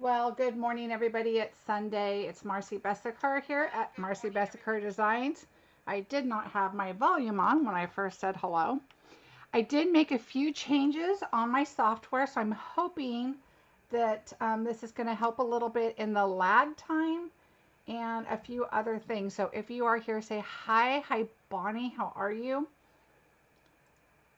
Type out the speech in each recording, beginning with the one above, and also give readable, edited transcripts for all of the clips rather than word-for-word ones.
Well, good morning, everybody. It's Sunday. It's Marcie Besecker here at Marcie Besecker Designs. I did not have my volume on when I first said hello. I did make a few changes on my software, so I'm hoping that this is going to help a little bit in the lag time and a few other things. So if you are here, say hi. Hi, Bonnie. How are you?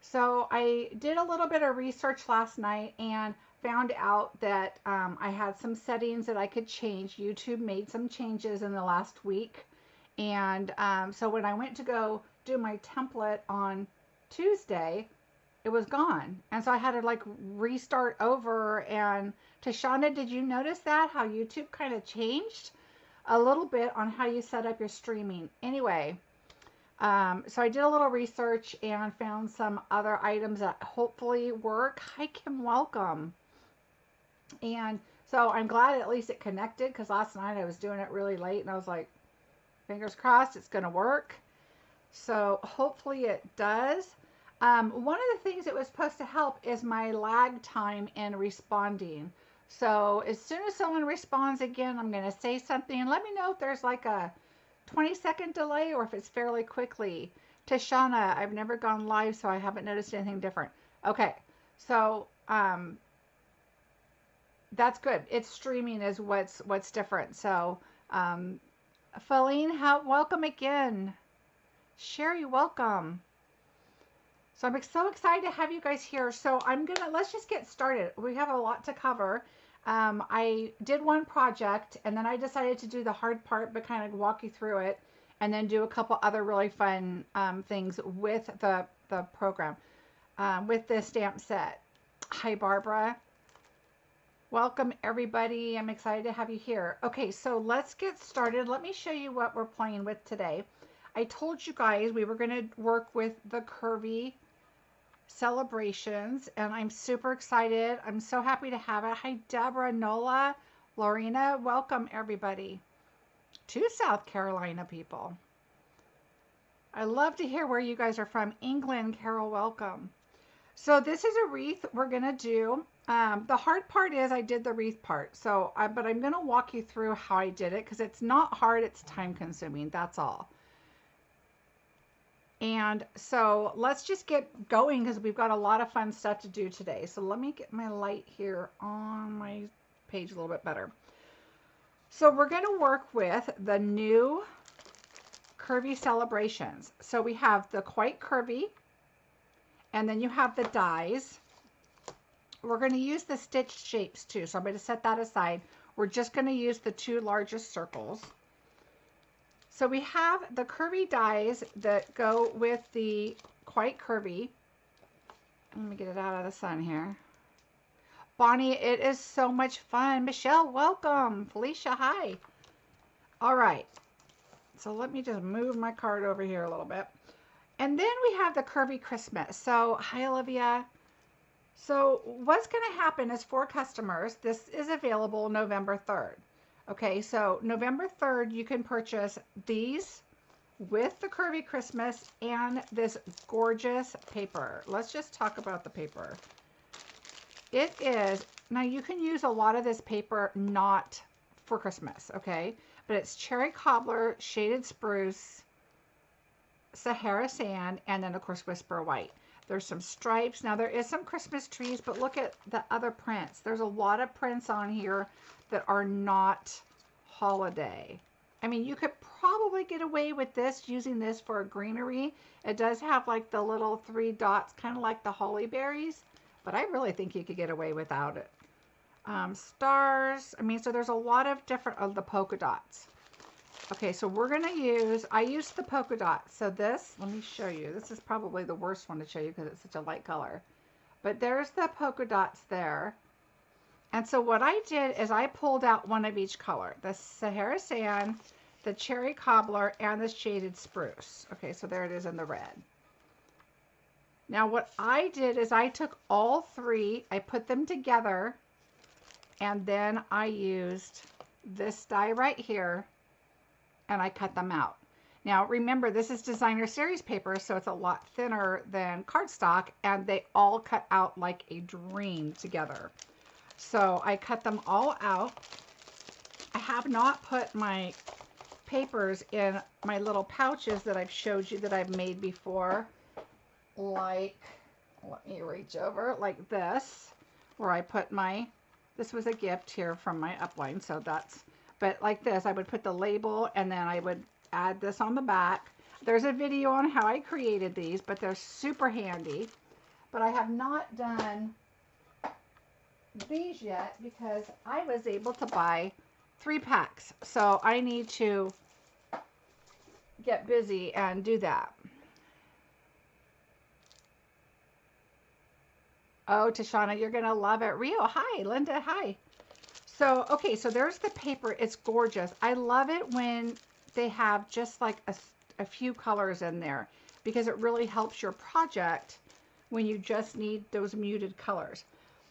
So I did a little bit of research last night and found out that I had some settings that I could change. YouTube made some changes in the last week. And so when I went to go do my template on Tuesday, it was gone. And so I had to like restart over. And Tashana, did you notice that? How YouTube kind of changed a little bit on how you set up your streaming. Anyway, so I did a little research and found some other items that hopefully work. Hi, Kim, welcome. And so I'm glad at least it connected because last night I was doing it really late and I was like, fingers crossed it's going to work. So hopefully it does. One of the things it was supposed to help is my lag time in responding. So as soon as someone responds again, I'm going to say something and let me know if there's like a 20-second delay or if it's fairly quickly. Tashana, I've never gone live, so I haven't noticed anything different. Okay, so that's good. It's streaming is what's different. So, Feline, welcome again. Sherry, welcome. So I'm so excited to have you guys here. So let's just get started. We have a lot to cover. I did one project and then I decided to do the hard part, but kind of walk you through it and then do a couple other really fun things with the program, with the stamp set. Hi, Barbara. Welcome, everybody. I'm excited to have you here. Okay, so let's get started. Let me show you what we're playing with today. I told you guys we were going to work with the Curvy Celebrations, and I'm super excited. I'm so happy to have it. Hi, Deborah, Nola, Lorena. Welcome, everybody. To South Carolina, people. I love to hear where you guys are from. England, Carol, welcome. So this is a wreath we're going to do. The hard part is I did the wreath part. So, but I'm going to walk you through how I did it because it's not hard. It's time consuming. That's all. And so let's just get going because we've got a lot of fun stuff to do today. So let me get my light here on my page a little bit better. So we're going to work with the new Curvy Celebrations. So we have the quite curvy, and then you have the dies. We're going to use the stitched shapes too. So I'm going to set that aside. We're just going to use the two largest circles. So we have the curvy dies that go with the quite curvy. Let me get it out of the sun here. Bonnie, it is so much fun. Michelle, welcome. Felicia, hi. All right. So let me just move my card over here a little bit. And then we have the Curvy Christmas. So hi, Olivia. So what's going to happen is for customers, this is available November 3rd. Okay, so November 3rd, you can purchase these with the Curvy Christmas and this gorgeous paper. Let's just talk about the paper. It is, now you can use a lot of this paper not for Christmas, okay? But it's cherry cobbler, shaded spruce, Sahara sand, and then of course Whisper white. There's some stripes. Now there is some Christmas trees, but look at the other prints. There's a lot of prints on here that are not holiday. I mean, you could probably get away with this, using this for a greenery. It does have like the little 3 dots, kind of like the holly berries, but I really think you could get away without it. Stars. I mean, so there's a lot of different of the polka dots. Okay, so we're going to use, I used the polka dots. So this, let me show you. This is probably the worst one to show you because it's such a light color. But there's the polka dots there. And so what I did is I pulled out one of each color. The Sahara sand, the cherry cobbler, and the shaded spruce. Okay, so there it is in the red. Now what I did is I took all three, I put them together, and then I used this die right here, and I cut them out. Now remember, this is designer series paper, so it's a lot thinner than cardstock, and they all cut out like a dream together. So I cut them all out. I have not put my papers in my little pouches that I've showed you that I've made before. Like, let me reach over, like this, where I put my, this was a gift here from my upline, so that's, but like this, I would put the label and then I would add this on the back. There's a video on how I created these, but they're super handy. But I have not done these yet because I was able to buy 3 packs. So I need to get busy and do that. Oh, Tashana, you're going to love it. Rio, hi. Linda, hi. So, okay, so there's the paper. It's gorgeous. I love it when they have just like a few colors in there because it really helps your project when you just need those muted colors.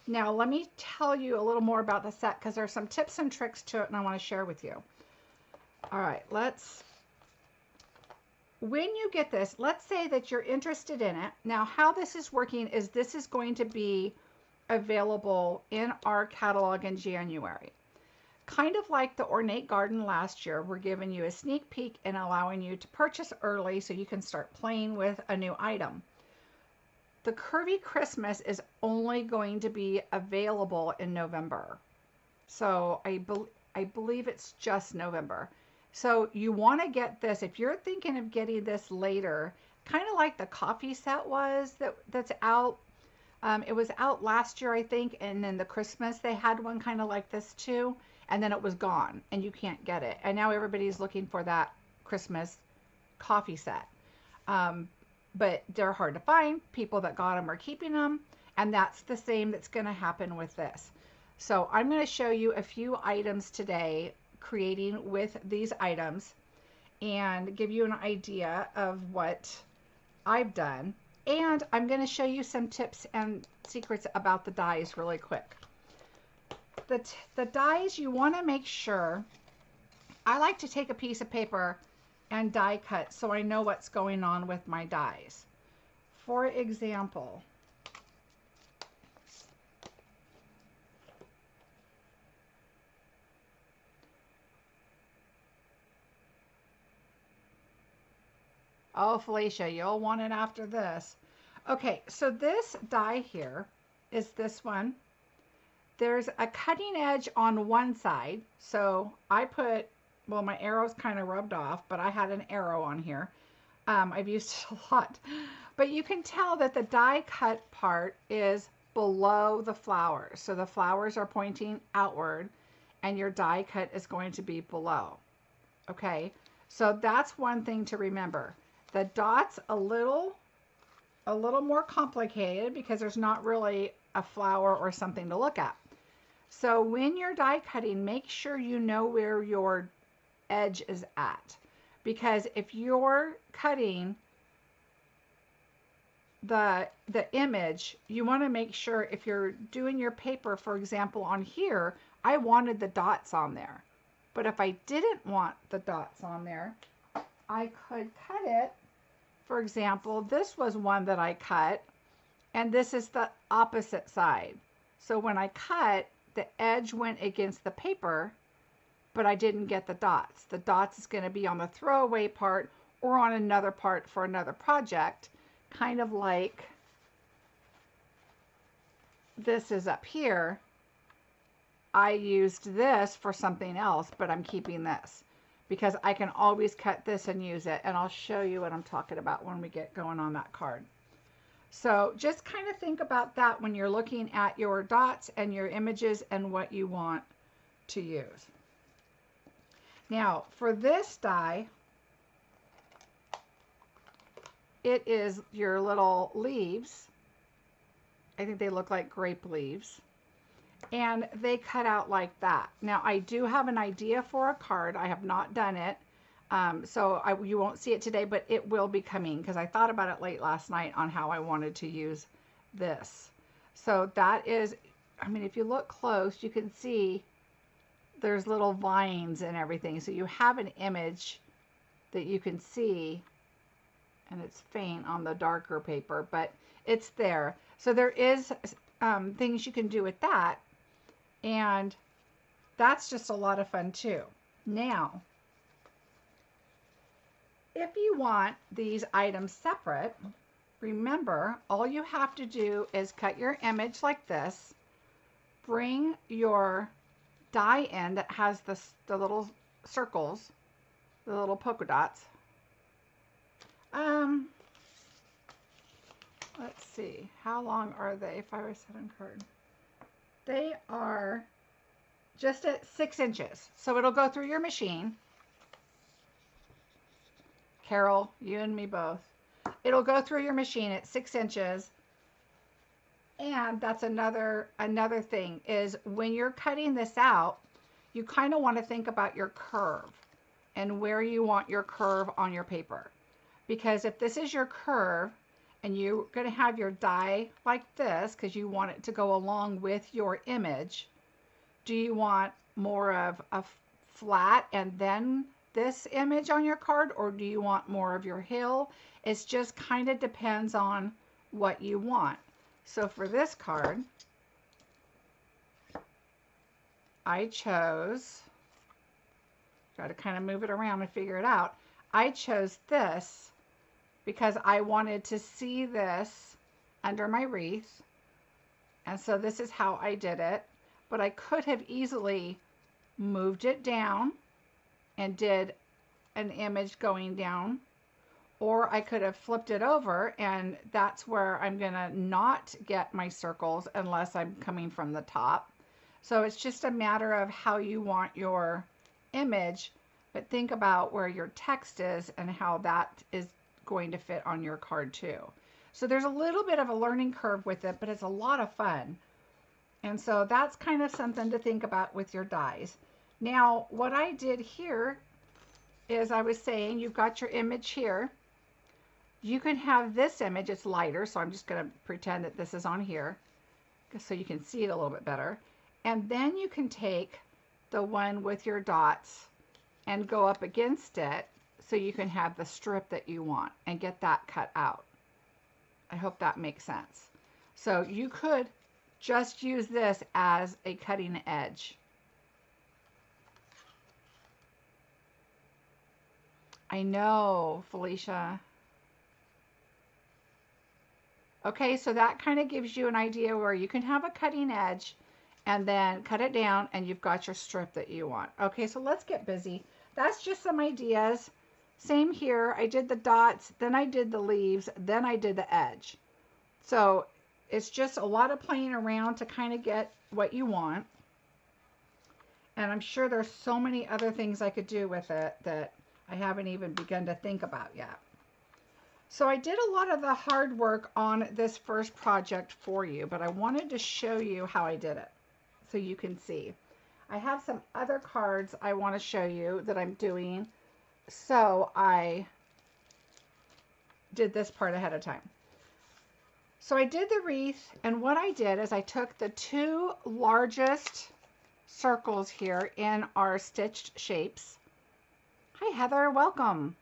Now, let me tell you a little more about the set because there's some tips and tricks to it and I want to share with you. All right, when you get this, let's say that you're interested in it. Now, how this is working is this is going to be available in our catalog in January. Kind of like the Ornate Garden last year, we're giving you a sneak peek and allowing you to purchase early so you can start playing with a new item. The Curvy Christmas is only going to be available in November. So I believe it's just November. So you want to get this, if you're thinking of getting this later, kind of like the coffee set was that's out. It was out last year, I think, and then the Christmas they had one kind of like this too, and then it was gone and you can't get it. And now everybody's looking for that Christmas coffee set. But they're hard to find. People that got them are keeping them, and that's the same that's going to happen with this. So I'm going to show you a few items today creating with these items and give you an idea of what I've done. And I'm going to show you some tips and secrets about the dies really quick. The dies, you want to make sure, I like to take a piece of paper and die cut so I know what's going on with my dies. For example, oh, Felicia, you'll want it after this. Okay, so this die here is this one. There's a cutting edge on one side. So I put, well, my arrow's kind of rubbed off, but I had an arrow on here. I've used it a lot. But you can tell that the die cut part is below the flowers. So the flowers are pointing outward and your die cut is going to be below. Okay, so that's one thing to remember. The dot's a little more complicated because there's not really a flower or something to look at. So when you're die cutting, make sure you know where your edge is at, because if you're cutting the image, you want to make sure if you're doing your paper, for example, on here, I wanted the dots on there. But if I didn't want the dots on there, I could cut it. For example, this was one that I cut, and this is the opposite side. So when I cut, the edge went against the paper, but I didn't get the dots. The dots is going to be on the throwaway part or on another part for another project, kind of like this is up here. I used this for something else, but I'm keeping this because I can always cut this and use it, and I'll show you what I'm talking about when we get going on that card. So just kind of think about that when you're looking at your dots and your images and what you want to use. Now for this die, it is your little leaves. I think they look like grape leaves. And they cut out like that. Now I do have an idea for a card. I have not done it. So you won't see it today, but it will be coming because I thought about it late last night on how I wanted to use this. So that is, I mean, if you look close, you can see there's little vines and everything. So you have an image that you can see, and it's faint on the darker paper, but it's there. So there is things you can do with that. And that's just a lot of fun too. Now, if you want these items separate, remember, all you have to do is cut your image like this, bring your die in that has the little circles, the little polka dots. Let's see, how long are they? 5 or 7 card. They are just at 6 inches. So it'll go through your machine. Carol, you and me both. It'll go through your machine at 6 inches. And that's another thing is when you're cutting this out, you kind of want to think about your curve and where you want your curve on your paper. Because if this is your curve and you're going to have your die like this because you want it to go along with your image, do you want more of a flat and then this image on your card, or do you want more of your hill? It just kind of depends on what you want. So for this card, I chose, got to kind of move it around and figure it out. I chose this because I wanted to see this under my wreath. And so this is how I did it. But I could have easily moved it down and did an image going down. Or I could have flipped it over, and that's where I'm going to not get my circles unless I'm coming from the top. So it's just a matter of how you want your image, but think about where your text is and how that is going to fit on your card too. So there's a little bit of a learning curve with it, but it's a lot of fun. And so that's kind of something to think about with your dies. Now, what I did here is I was saying you've got your image here. You can have this image, it's lighter, so I'm just going to pretend that this is on here so you can see it a little bit better. And then you can take the one with your dots and go up against it so you can have the strip that you want and get that cut out. I hope that makes sense. So you could just use this as a cutting edge. I know, Felicia. Okay, so that kind of gives you an idea where you can have a cutting edge and then cut it down and you've got your strip that you want. Okay, so let's get busy. That's just some ideas. Same here. I did the dots, then I did the leaves, then I did the edge. So it's just a lot of playing around to kind of get what you want. And I'm sure there's so many other things I could do with it that I haven't even begun to think about yet. So I did a lot of the hard work on this first project for you, but I wanted to show you how I did it so you can see. I have some other cards I want to show you that I'm doing, so I did this part ahead of time. So I did the wreath, and what I did is I took the 2 largest circles here in our stitched shapes. Hi Heather, welcome.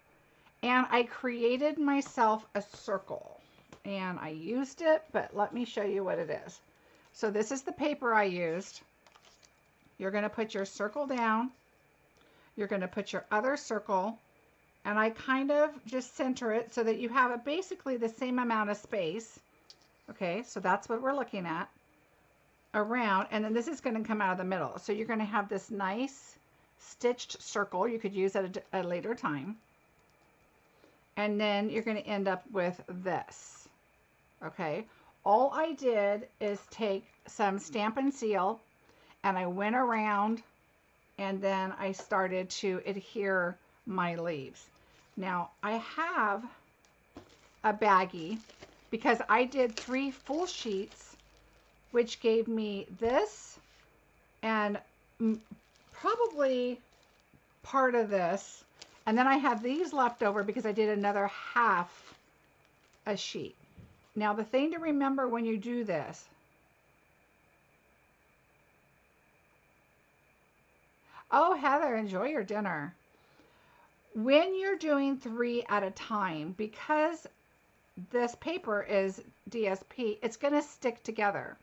And I created myself a circle, and I used it, but let me show you what it is. So this is the paper I used. You're going to put your circle down. You're going to put your other circle, and I kind of just center it so that you have basically the same amount of space. Okay, so that's what we're looking at around, and then this is going to come out of the middle. So you're going to have this nice stitched circle. You could use it at a later time. And then you're going to end up with this. Okay, all I did is take some Stampin' Seal and I went around and then I started to adhere my leaves. Now I have a baggie because I did 3 full sheets, which gave me this and probably part of this. And then I have these left over because I did another half a sheet. Now the thing to remember when you do this, oh Heather, enjoy your dinner. When you're doing 3 at a time, because this paper is DSP, it's going to stick together.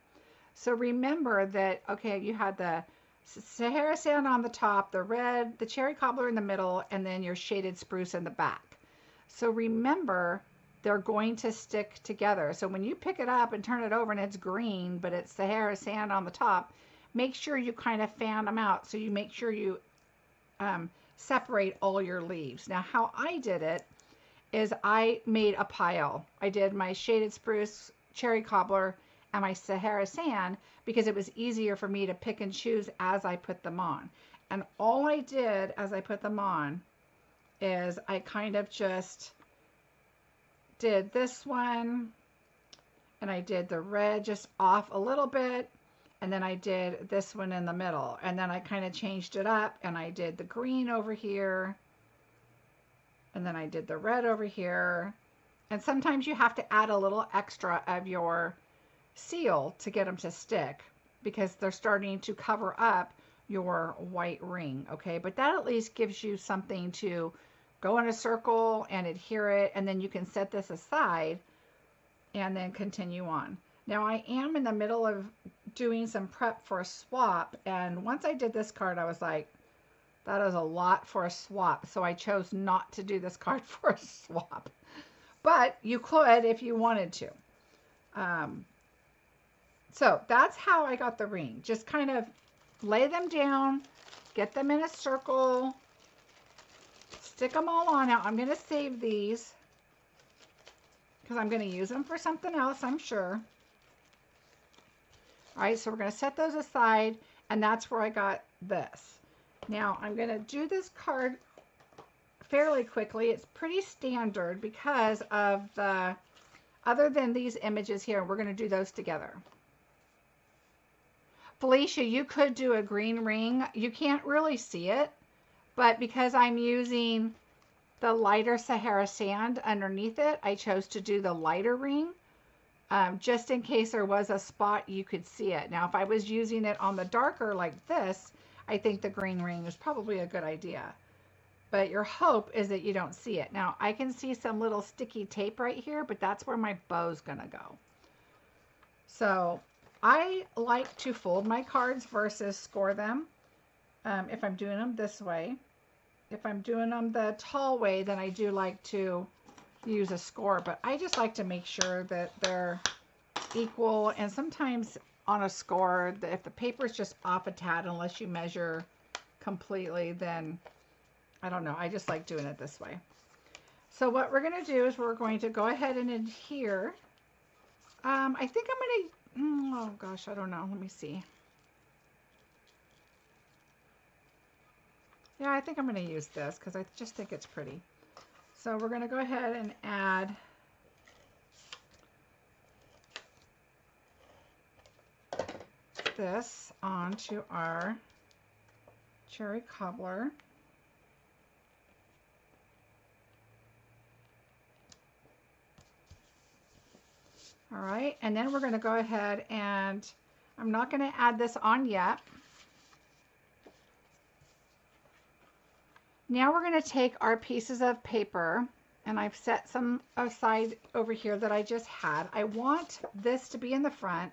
So remember that, okay, you had the Sahara Sand on the top, the red, the cherry cobbler in the middle, and then your shaded spruce in the back. So remember, they're going to stick together. So when you pick it up and turn it over and it's green, but it's Sahara Sand on the top, make sure you kind of fan them out. So you make sure you separate all your leaves. Now, how I did it is I made a pile. I did my shaded spruce, cherry cobbler, and my Sahara Sand because it was easier for me to pick and choose as I put them on. And all I did as I put them on is I kind of just did this one, and I did the red just off a little bit, and then I did this one in the middle, and then I kind of changed it up, and I did the green over here, and then I did the red over here. And sometimes you have to add a little extra of your seal to get them to stick because they're starting to cover up your white ring, okay? But that at least gives you something to go in a circle and adhere it, and then you can set this aside and then continue on. Now I am in the middle of doing some prep for a swap, and once I did this card, I was like, that is a lot for a swap, so I chose not to do this card for a swap. But you could if you wanted to. So that's how I got the ring. Just kind of lay them down, get them in a circle, stick them all on. Now I'm going to save these because I'm going to use them for something else, I'm sure. All right, so we're going to set those aside, and that's where I got this. Now I'm going to do this card fairly quickly. It's pretty standard because of the, other than these images here, we're going to do those together. Felicia, you could do a green ring. You can't really see it, but because I'm using the lighter Sahara Sand underneath it, I chose to do the lighter ring, just in case there was a spot you could see it. Now, if I was using it on the darker like this, I think the green ring is probably a good idea. But your hope is that you don't see it. Now, I can see some little sticky tape right here, but that's where my bow's gonna go. So I like to fold my cards versus score them if I'm doing them this way. If I'm doing them the tall way, then I do like to use a score, but I just like to make sure that they're equal. And sometimes on a score, if the paper's just off a tad, unless you measure completely, then I don't know. I just like doing it this way. So what we're going to do is we're going to go ahead and adhere. I think I'm going to, oh gosh, I don't know. Let me see. Yeah, I think I'm going to use this because I just think it's pretty. So we're going to go ahead and add this onto our cherry cobbler. All right, and then we're going to go ahead and I'm not going to add this on yet. Now we're going to take our pieces of paper, and I've set some aside over here that I just had. I want this to be in the front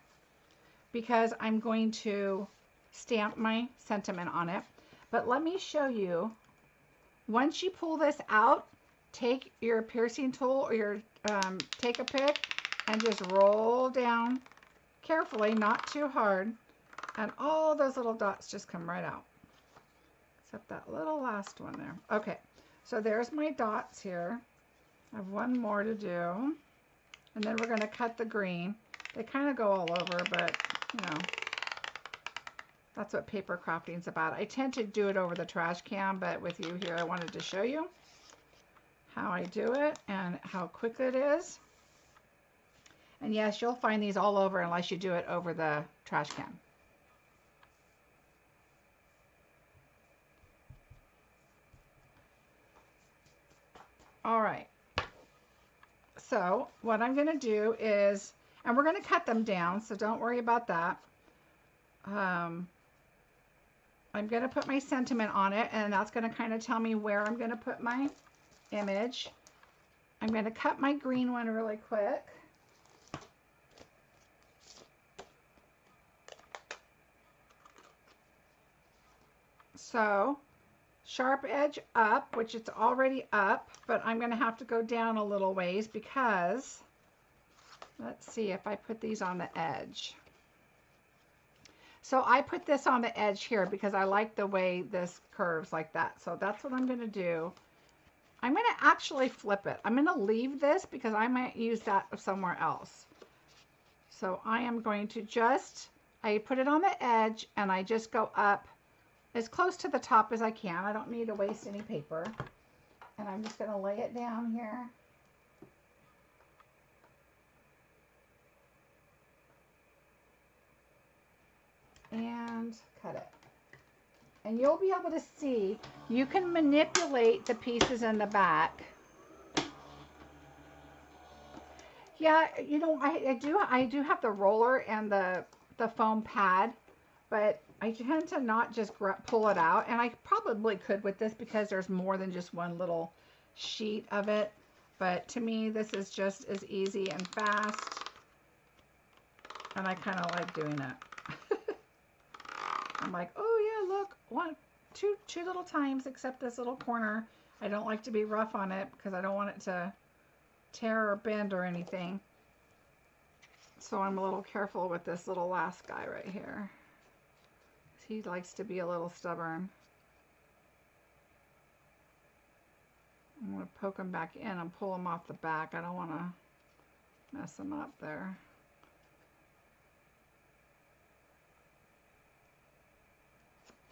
because I'm going to stamp my sentiment on it. But let me show you, once you pull this out, take your piercing tool or your take a pick and just roll down carefully, not too hard, and all those little dots just come right out. Except that little last one there. Okay, so there's my dots here. I have one more to do. And then we're going to cut the green. They kind of go all over, but, you know, that's what paper crafting is about. I tend to do it over the trash can, but with you here, I wanted to show you how I do it and how quick it is. And yes, you'll find these all over unless you do it over the trash can. All right, so what I'm going to do is, and we're going to cut them down, so don't worry about that. I'm going to put my sentiment on it, and that's going to kind of tell me where I'm going to put my image. I'm going to cut my green one really quick. So sharp edge up, which it's already up, but I'm going to have to go down a little ways because, let's see if I put these on the edge. So I put this on the edge here because I like the way this curves like that. So that's what I'm going to do. I'm going to actually flip it. I'm going to leave this because I might use that somewhere else. So I am going to just, I put it on the edge and I just go up as close to the top as I can. I don't need to waste any paper. And I'm just going to lay it down here. And cut it. And you'll be able to see, you can manipulate the pieces in the back. Yeah, you know, I do have the roller and the foam pad, but I tend to not just pull it out. And I probably could with this because there's more than just one little sheet of it. But to me, this is just as easy and fast. And I kind of like doing it. I'm like, oh yeah, look, two little times, except this little corner. I don't like to be rough on it because I don't want it to tear or bend or anything. So I'm a little careful with this little last guy right here. He likes to be a little stubborn. I'm going to poke him back in and pull him off the back. I don't want to mess him up there.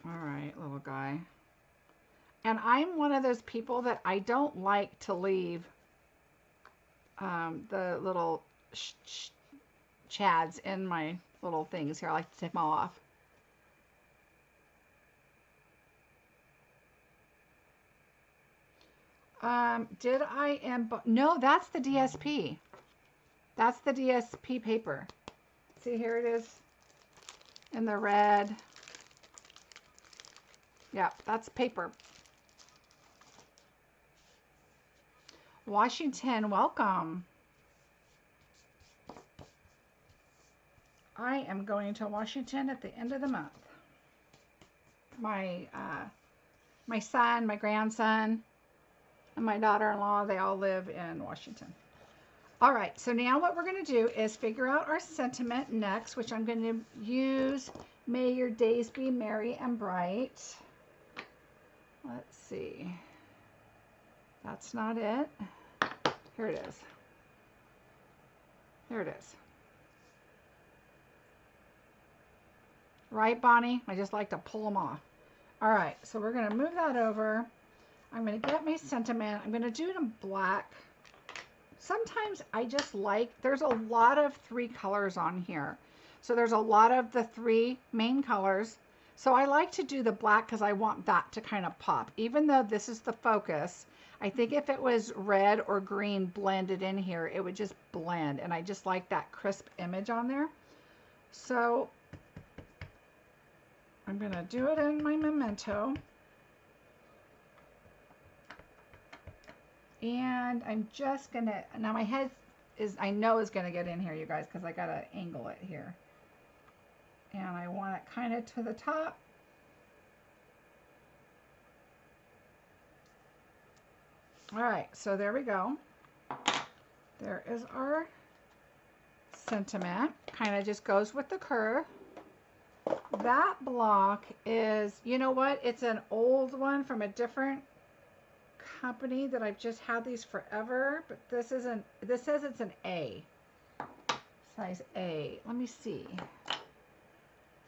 All right, little guy. And I'm one of those people that I don't like to leave the little chads in my little things here. I like to take them all off. Did I no, that's the DSP. That's the DSP paper. See, here it is in the red. Yeah, that's paper. Washington, welcome. I am going to Washington at the end of the month. My son, my grandson, and my daughter-in-law, they all live in Washington. All right, so now what we're going to do is figure out our sentiment next, which I'm going to use, may your days be merry and bright. Let's see. That's not it. Here it is. Here it is. Right, Bonnie? I just like to pull them off. All right, so we're going to move that over. I'm going to get my sentiment. I'm going to do it in black. Sometimes I just like, there's a lot of 3 colors on here. So there's a lot of the 3 main colors. So I like to do the black because I want that to kind of pop. Even though this is the focus, I think if it was red or green blended in here, it would just blend. And I just like that crisp image on there. So I'm going to do it in my Memento. And I'm just going to, now my head is, I know is going to get in here, you guys, because I got to angle it here. And I want it kind of to the top. All right, so there we go. There is our sentiment. Kind of just goes with the curve. That block is, you know what? It's an old one from a different company that I've just had these forever, but this isn't, this says it's an A. Size A. Let me see.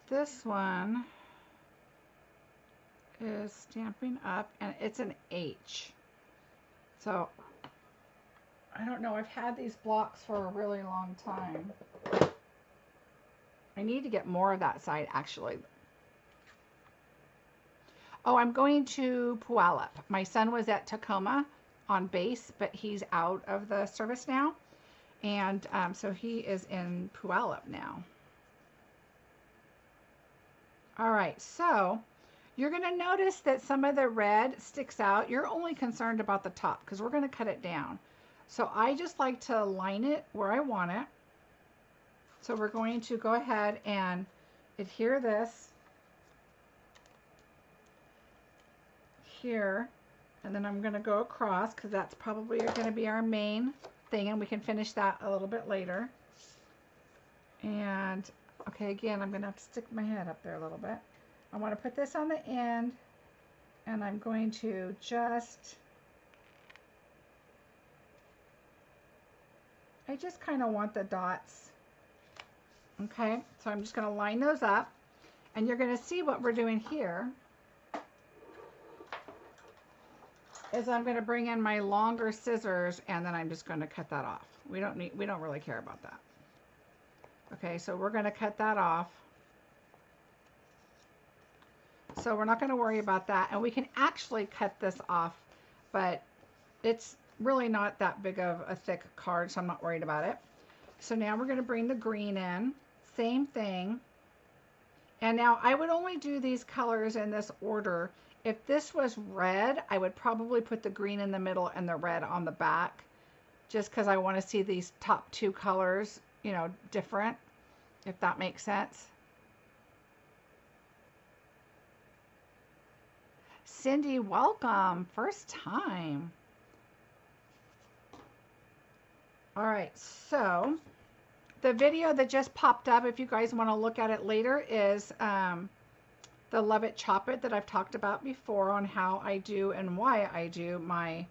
This one is Stampin' Up and it's an H. So I don't know, I've had these blocks for a really long time. I need to get more of that side actually. Oh, I'm going to Puyallup. My son was at Tacoma on base, but he's out of the service now. And so he is in Puyallup now. All right, so you're going to notice that some of the red sticks out. You're only concerned about the top because we're going to cut it down. So I just like to line it where I want it. So we're going to go ahead and adhere this. here, and then I'm going to go across because that's probably going to be our main thing, and we can finish that a little bit later. And okay, again, I'm going to have to stick my head up there a little bit. I want to put this on the end, and I'm going to just, I just kind of want the dots. Okay, so I'm just going to line those up, and you're going to see what we're doing here is I'm going to bring in my longer scissors, and then I'm just going to cut that off. We don't really care about that. Okay, so we're going to cut that off. So we're not going to worry about that, and we can actually cut this off, but it's really not that big of a thick card, so I'm not worried about it. So now we're going to bring the green in, same thing. And now I would only do these colors in this order. If this was red, I would probably put the green in the middle and the red on the back, just because I want to see these top two colors, you know, different, if that makes sense. Cindy, welcome. First time. All right, so the video that just popped up, if you guys want to look at it later, is the Love It Chop It that I've talked about before on how I do and why I do my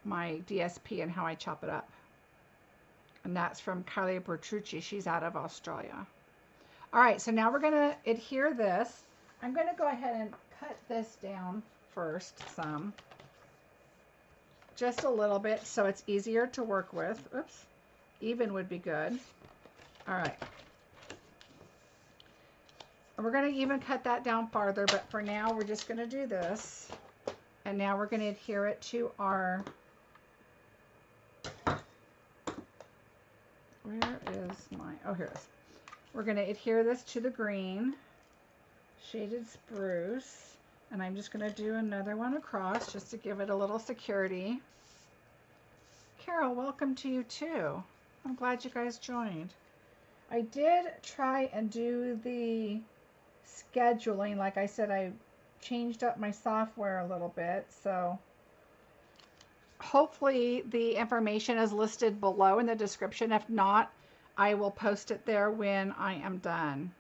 DSP and how I chop it up. And that's from Kylie Bertrucci. She's out of Australia. All right, so now we're going to adhere this. I'm going to go ahead and cut this down first some. Just a little bit so it's easier to work with. Oops. Even would be good. All right. We're going to even cut that down farther, but for now we're just going to do this. And now we're going to adhere it to our, where is my, oh, here it is. We're going to adhere this to the green, shaded spruce, and I'm just going to do another one across just to give it a little security. Carol, welcome to you too. I'm glad you guys joined. I did try and do the scheduling. Like I said, I changed up my software a little bit, so hopefully the information is listed below in the description. If not, I will post it there when I am done.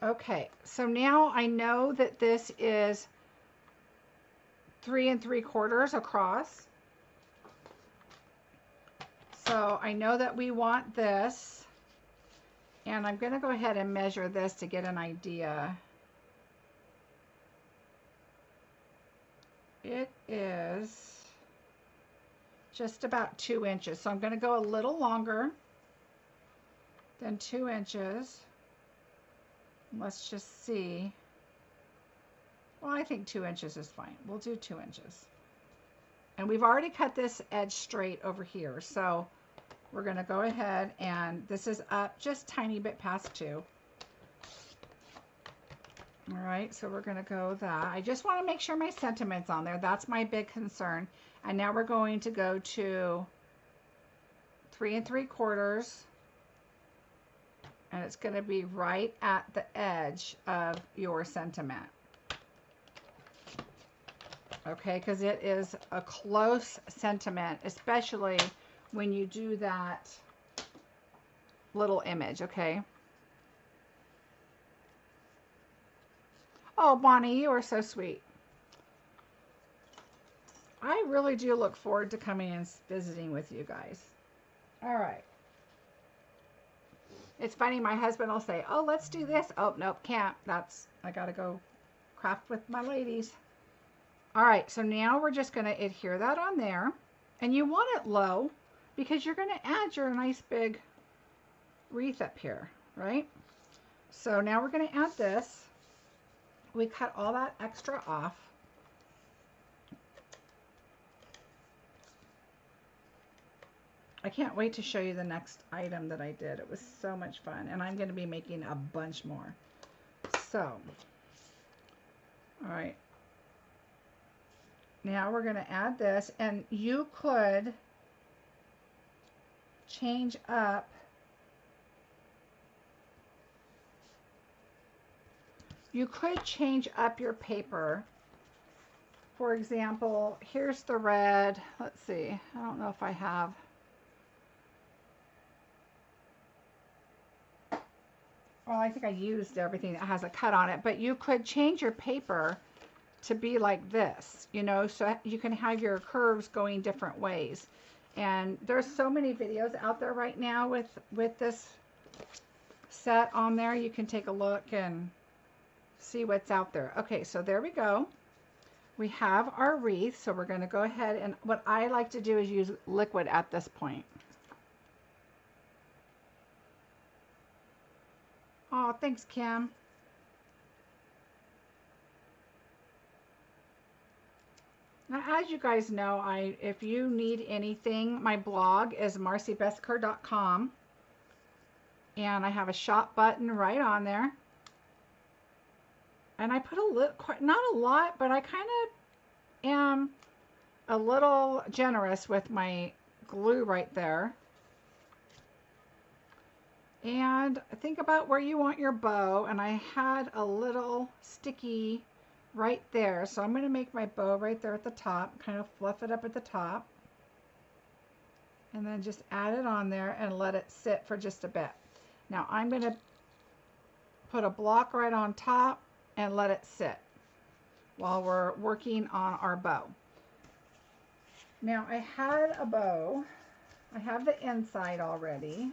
Okay, so now I know that this is 3 3/4 across. So I know that we want this, and I'm going to go ahead and measure this to get an idea. It is just about 2 inches. So I'm going to go a little longer than 2 inches. Let's just see. Well, I think 2 inches is fine. We'll do 2 inches. And we've already cut this edge straight over here. So we're going to go ahead, and this is up just a tiny bit past 2. All right, so we're going to go that. I just want to make sure my sentiment's on there. That's my big concern. And now we're going to go to 3 3/4. And it's going to be right at the edge of your sentiment. Okay, because it is a close sentiment, especially when you do that little image, okay? Oh, Bonnie, you are so sweet. I really do look forward to coming and visiting with you guys. All right. It's funny, my husband will say, oh, let's do this. Oh, nope, can't. I got to go craft with my ladies. All right, so now we're just going to adhere that on there. And you want it low because you're going to add your nice big wreath up here, right? So now we're going to add this. We cut all that extra off. I can't wait to show you the next item that I did. It was so much fun, and I'm going to be making a bunch more. So, all right. Now we're going to add this, and you could change up You could change up your paper. For example, here's the red. Let's see. I don't know if I have. Well, I think I used everything that has a cut on it, but you could change your paper to be like this, you know, so you can have your curves going different ways. And there's so many videos out there right now with this set on there. You can take a look and see what's out there. Okay, so there we go. We have our wreath, so we're going to go ahead, and what I like to do is use liquid at this point. Oh, thanks, Kim. Now, as you guys know, if you need anything, my blog is marciebesecker.com, and I have a shop button right on there. And I put a little, not a lot, but I kind of am a little generous with my glue right there. And think about where you want your bow, and I had a little sticky right there, so I'm going to make my bow right there at the top, kind of fluff it up at the top, and then just add it on there and let it sit for just a bit. Now I'm going to put a block right on top and let it sit while we're working on our bow. Now I had a bow, I have the inside already.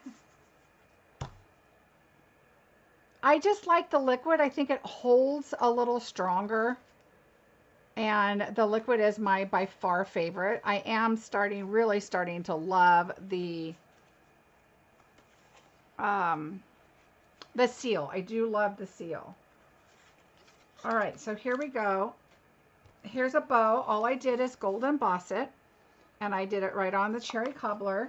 I just like the liquid. I think it holds a little stronger, and the liquid is my by far favorite. I am really starting to love the seal. I do love the seal. All right, so here we go. Here's a bow. All I did is gold emboss it, and I did it right on the cherry cobbler.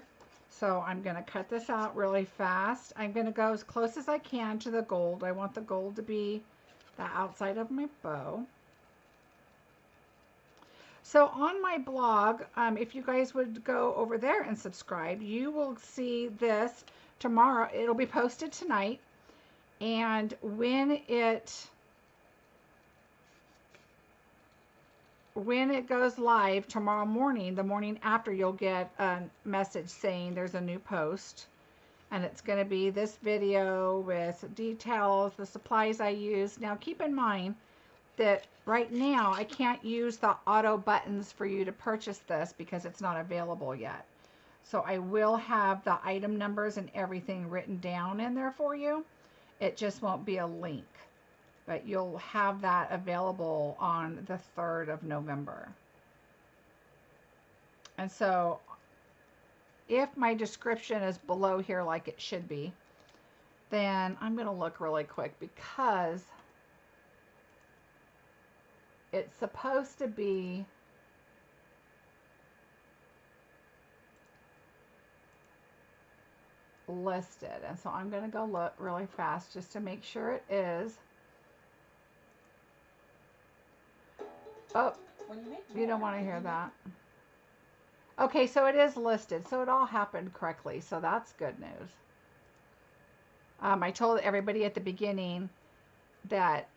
So I'm going to cut this out really fast. I'm going to go as close as I can to the gold. I want the gold to be the outside of my bow. So on my blog, if you guys would go over there and subscribe, you will see this tomorrow. It'll be posted tonight. And when it goes live tomorrow morning, the morning after, you'll get a message saying there's a new post, and it's going to be this video with details, the supplies I use. Now keep in mind that right now I can't use the auto buttons for you to purchase this because it's not available yet. So I will have the item numbers and everything written down in there for you. It just won't be a link. But you'll have that available on the 3rd of November. And so if my description is below here like it should be, then I'm going to look really quick because it's supposed to be listed. And so I'm going to go look really fast just to make sure it is. Oh, you don't want to hear that. Okay, so it is listed. So it all happened correctly. So that's good news. I told everybody at the beginning that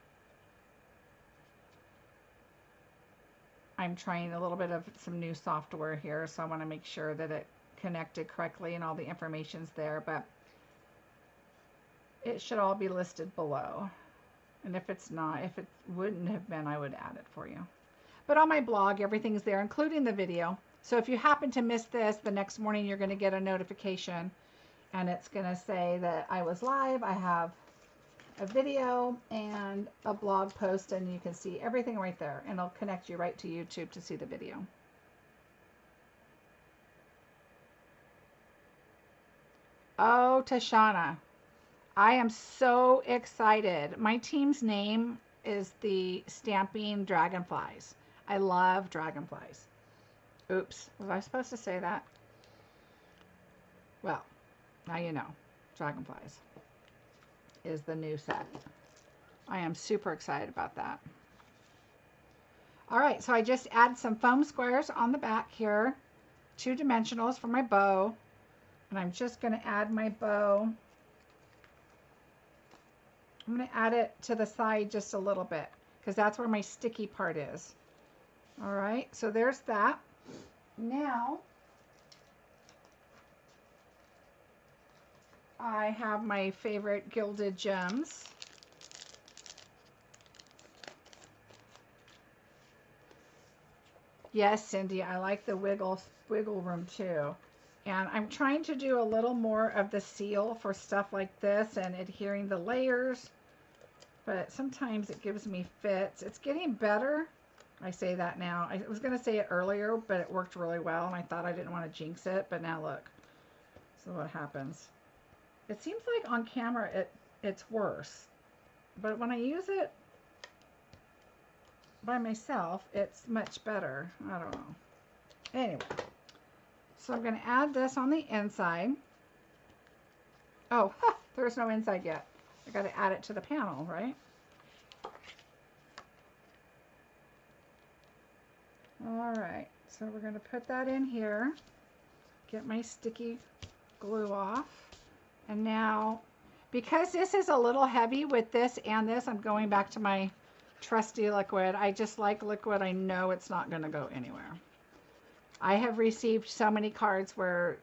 I'm trying a little bit of some new software here. So I want to make sure that it connected correctly and all the information's there. But it should all be listed below. And if it's not, if it wouldn't have been, I would add it for you. But on my blog, everything's there, including the video. So if you happen to miss this, the next morning you're going to get a notification, and it's going to say that I was live. I have a video and a blog post, and you can see everything right there, and it'll connect you right to YouTube to see the video. Oh, Tashana, I am so excited. My team's name is the Stampin' Dragonflies. I love dragonflies. Oops, was I supposed to say that? Well, now you know. Dragonflies is the new set. I am super excited about that. All right, so I just add some foam squares on the back here, 2 dimensionals for my bow, and I'm just going to add my bow I'm going to add it to the side just a little bit because that's where my sticky part is. All right, so there's that. Now I have my favorite gilded gems. Yes, Cindy, I like the wiggle room too. And I'm trying to do a little more of the seal for stuff like this and adhering the layers, but sometimes it gives me fits. It's getting better. I say that now. I was going to say it earlier, but it worked really well, and I thought I didn't want to jinx it, but now look. So what happens? It seems like on camera it's worse, but when I use it by myself, it's much better. I don't know. Anyway, so I'm going to add this on the inside. Oh, there's no inside yet. I got to add it to the panel, right? All right, so we're going to put that in here, get my sticky glue off, and now, because this is a little heavy with this and this, I'm going back to my trusty liquid. I just like liquid. I know it's not going to go anywhere. I have received so many cards where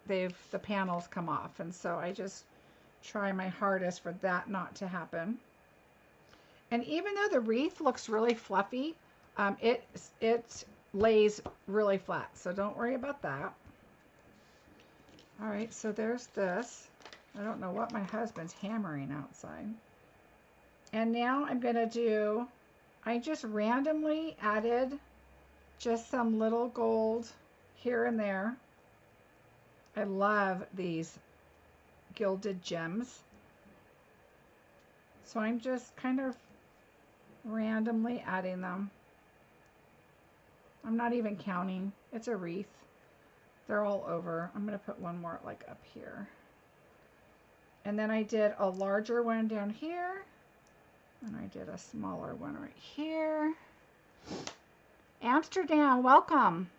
the panels come off, and so I just try my hardest for that not to happen. And even though the wreath looks really fluffy, it lays really flat, so don't worry about that. All right, so there's this. I don't know what my husband's hammering outside. And now I'm going to do, I just randomly added just some little gold here and there. I love these gilded gems. So I'm just kind of randomly adding them. I'm not even counting. It's a wreath. They're all over. I'm going to put one more like up here. And then I did a larger one down here. And I did a smaller one right here. Amsterdam, welcome.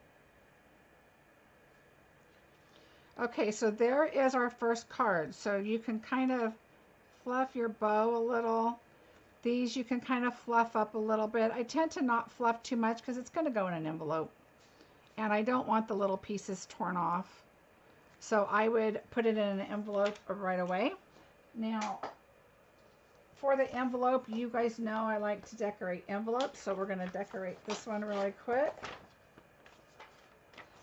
Okay, so there is our first card. So you can kind of fluff your bow a little. These you can kind of fluff up a little bit. I tend to not fluff too much because it's going to go in an envelope. And I don't want the little pieces torn off. So I would put it in an envelope right away. Now, for the envelope, you guys know I like to decorate envelopes. So we're going to decorate this one really quick.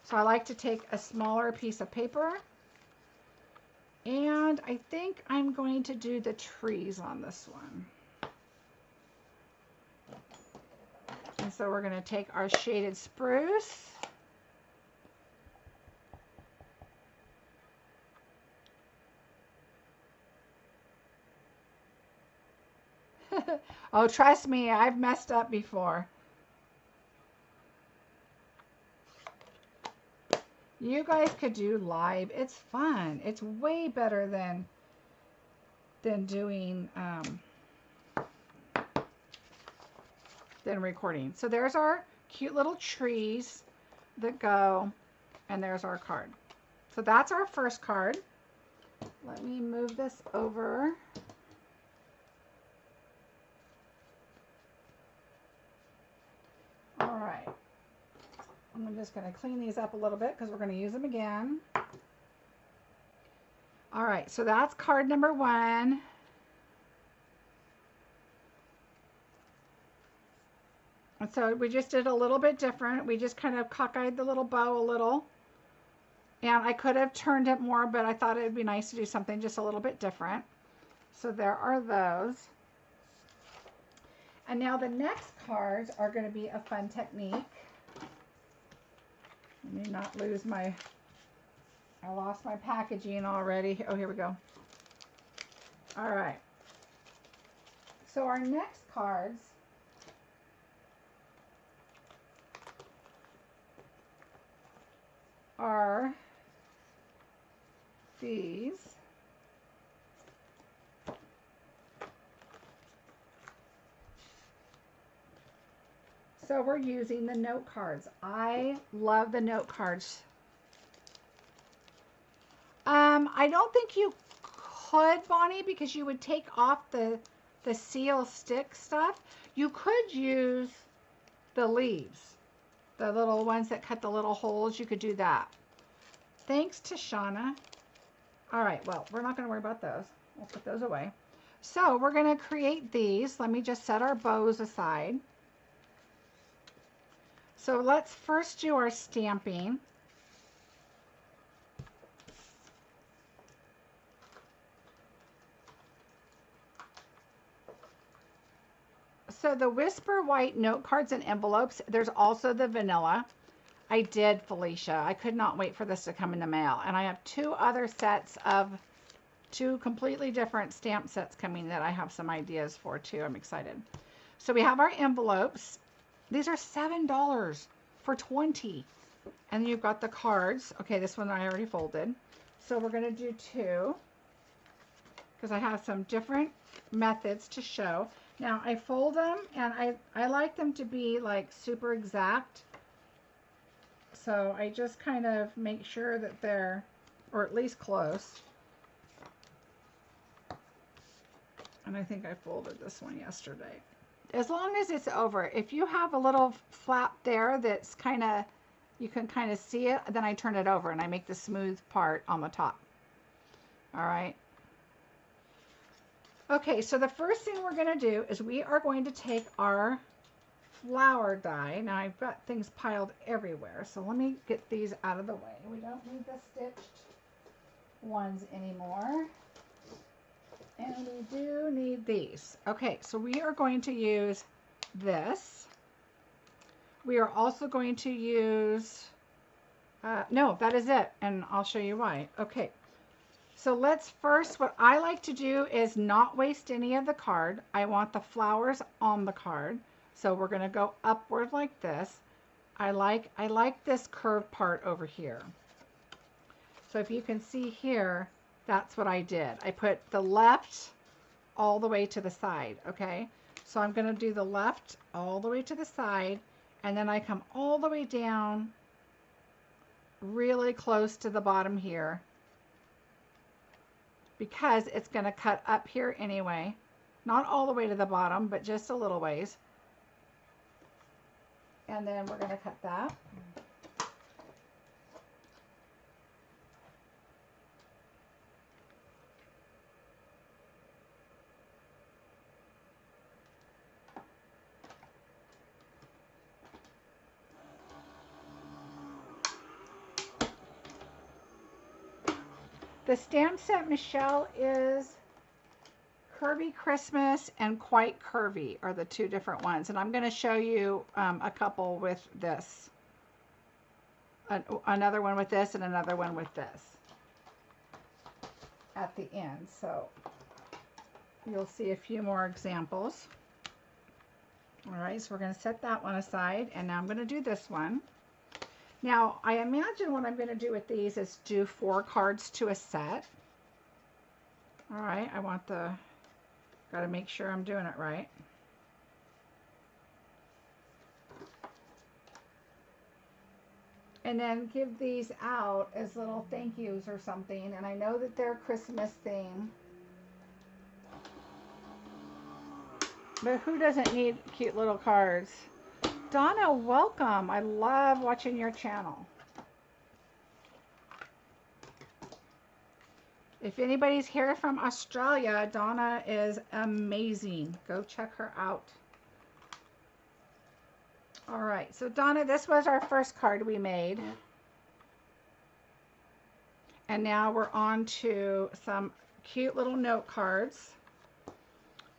So I like to take a smaller piece of paper. And I think I'm going to do the trees on this one. And so we're going to take our shaded spruce. Oh, trust me, I've messed up before. You guys could do live. It's fun. It's way better than doing than recording. So there's our cute little trees that go, and there's our card. So that's our first card. Let me move this over. All right. I'm just going to clean these up a little bit because we're going to use them again. All right, so that's card number 1. And so we just did a little bit different. We just kind of cockeyed the little bow a little. And I could have turned it more, but I thought it would be nice to do something just a little bit different. So there are those. And now the next cards are going to be a fun technique. Let me not lose my, I lost my packaging already. Oh, here we go. All right. So our next cards are these. So we're using the note cards. I love the note cards. I don't think you could, Bonnie, because you would take off the the seal stick stuff, you could use the leaves, the little ones that cut the little holes. You could do that. Thanks to Shauna. All right, well, we're not going to worry about those. We'll put those away. So we're going to create these. Let me just set our bows aside. So let's first do our stamping. So the Whisper White note cards and envelopes, there's also the vanilla. I did, Felicia. I could not wait for this to come in the mail. And I have two other sets of two completely different stamp sets coming that I have some ideas for too. I'm excited. So we have our envelopes. These are $7 for 20. And you've got the cards. Okay, this one I already folded. So we're going to do two because I have some different methods to show. Now I fold them and I like them to be like super exact. So I just kind of make sure that they're, or at least close. And I think I folded this one yesterday. As long as it's over. If you have a little flap there that's kind of, you can kind of see it, then I turn it over and I make the smooth part on the top. All right. Okay, so the first thing we're going to do is we are going to take our flower die. Now I've got things piled everywhere, so let me get these out of the way. We don't need the stitched ones anymore. And we do need these. Okay, so we are going to use this. We are also going to use, no, that is it, and I'll show you why. Okay. So let's first, what I like to do is not waste any of the card. I want the flowers on the card. So we're going to go upward like this. I like this curved part over here. So if you can see here, that's what I did. I put the left all the way to the side, okay? So I'm going to do the left all the way to the side, and then I come all the way down really close to the bottom here, because it's going to cut up here anyway. Not all the way to the bottom, but just a little ways. And then we're going to cut that. The stamp set, Michelle, is Curvy Christmas and Quite Curvy are the two different ones. And I'm going to show you a couple with this. Another one with this and another one with this at the end. So you'll see a few more examples. All right, so we're going to set that one aside. And now I'm going to do this one. Now, I imagine what I'm going to do with these is do 4 cards to a set. All right, I want the, got to make sure I'm doing it right. And then give these out as little thank yous or something. And I know that they're Christmas theme. But who doesn't need cute little cards? Donna, welcome. I love watching your channel. If anybody's here from Australia, Donna is amazing. Go check her out. All right, so Donna, this was our first card we made. And now we're on to some cute little note cards.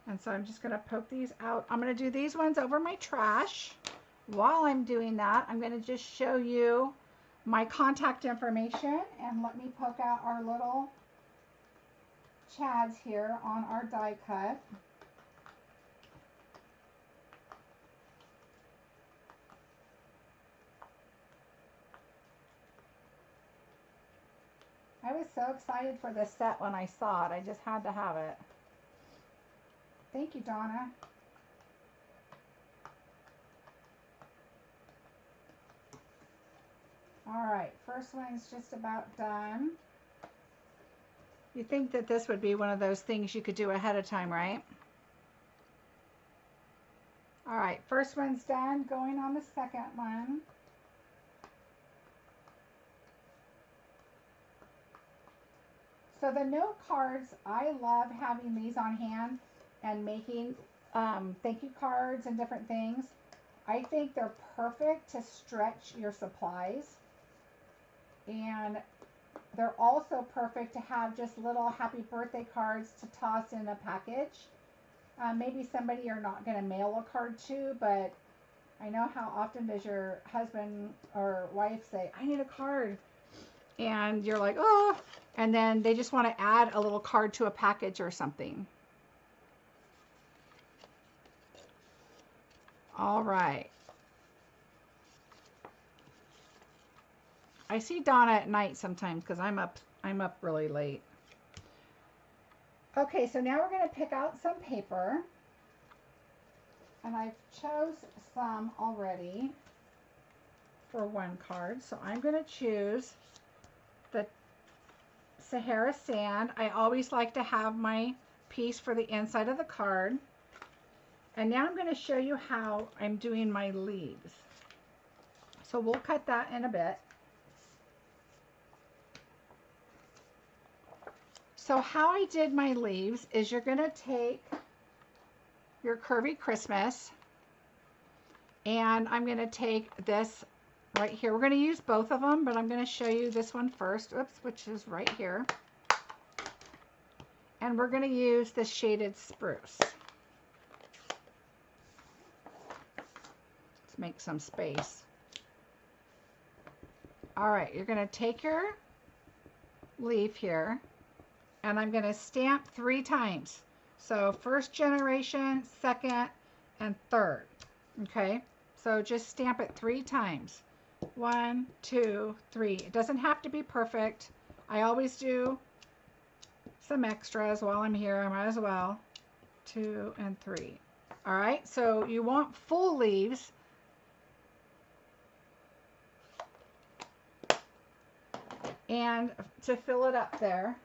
And so I'm just going to poke these out. I'm going to do these ones over my trash. While I'm doing that, I'm going to just show you my contact information, and let me poke out our little chads here on our die cut. I was so excited for this set when I saw it. I just had to have it. Thank you, Donna. All right, first one's just about done. You think that this would be one of those things you could do ahead of time, right? All right, first one's done. Going on the second one. So the note cards, I love having these on hand and making thank you cards and different things. I think they're perfect to stretch your supplies. And they're also perfect to have just little happy birthday cards to toss in a package. Maybe somebody you're not going to mail a card to, but I know how often does your husband or wife say, I need a card. And you're like, oh, and then they just want to add a little card to a package or something. All right. I see Donna at night sometimes because I'm up really late. Okay, so now we're going to pick out some paper. And I've chose some already for one card. So I'm going to choose the Sahara Sand. I always like to have my piece for the inside of the card. And now I'm going to show you how I'm doing my leaves. So we'll cut that in a bit. So how I did my leaves is you're going to take your Curvy Christmas, and I'm going to take this right here. We're going to use both of them, but I'm going to show you this one first, oops, which is right here. And we're going to use the shaded spruce. Let's make some space. All right, you're going to take your leaf here, and I'm going to stamp 3 times. So first generation, second, and third. Okay, so just stamp it 3 times. 1, 2, 3. It doesn't have to be perfect. I always do some extras while I'm here. I might as well. 2 and 3. All right, so you want full leaves. And to fill it up there,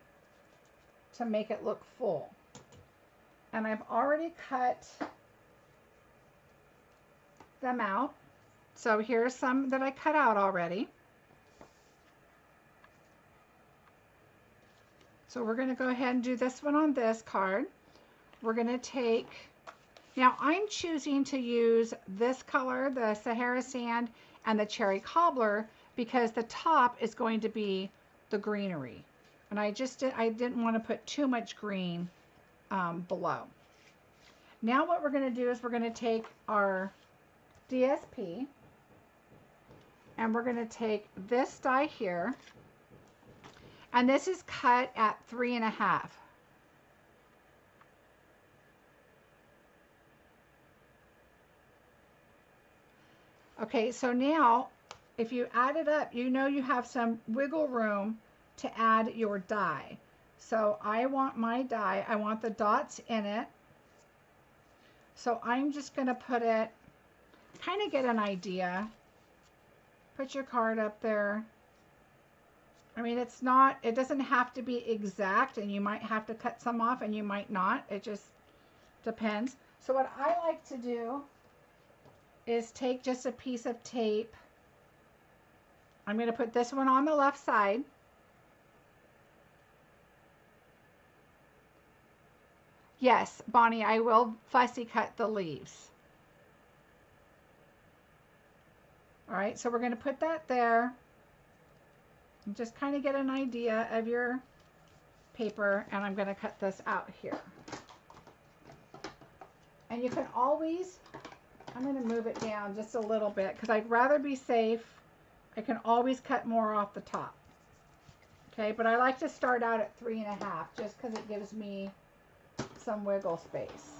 to make it look full. And I've already cut them out. So here's some that I cut out already. So we're going to go ahead and do this one on this card. We're going to take, now I'm choosing to use this color, the Sahara Sand and the Cherry Cobbler, because the top is going to be the greenery. And I didn't want to put too much green below. Now what we're going to do is we're going to take our DSP, and we're going to take this die here, and this is cut at 3.5. Okay, so now if you add it up, you know you have some wiggle room to add your die. So I want my die, I want the dots in it. So I'm just going to put it, kind of get an idea. Put your card up there. I mean, it doesn't have to be exact, and you might have to cut some off and you might not. It just depends. So what I like to do is take just a piece of tape. I'm going to put this one on the left side. Yes, Bonnie, I will fussy cut the leaves. All right, so we're going to put that there. And just kind of get an idea of your paper, and I'm going to cut this out here. And you can always, I'm going to move it down just a little bit because I'd rather be safe. I can always cut more off the top. Okay, but I like to start out at 3.5 just because it gives me some wiggle space.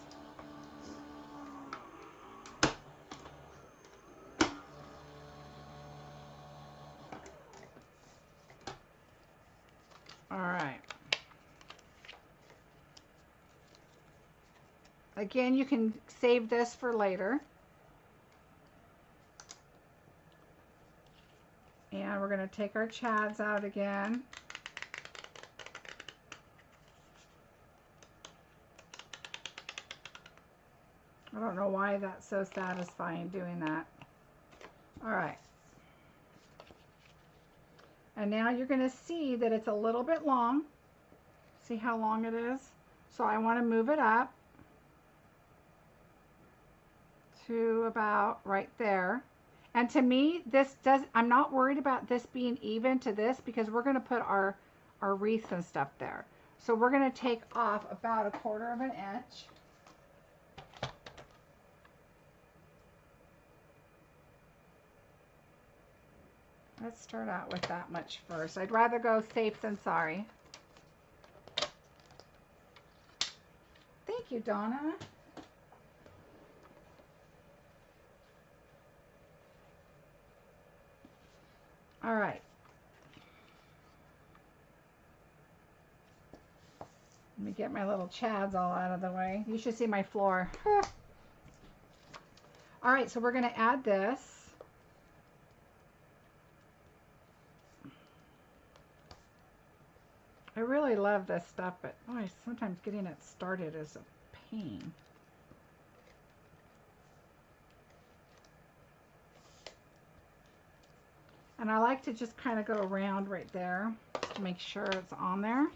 All right. Again, you can save this for later. And we're going to take our chads out again. I don't know why that's so satisfying doing that. All right. And now you're going to see that it's a little bit long. See how long it is? So I want to move it up to about right there. And to me, I'm not worried about this being even to this because we're going to put our wreaths and stuff there. So we're going to take off about 1/4 of an inch. Let's start out with that much first. I'd rather go safe than sorry. Thank you, Donna. All right. Let me get my little chads all out of the way. You should see my floor. All right, so we're going to add this. I really love this stuff, but boy, sometimes getting it started is a pain. And I like to just kind of go around right there to make sure it's on there.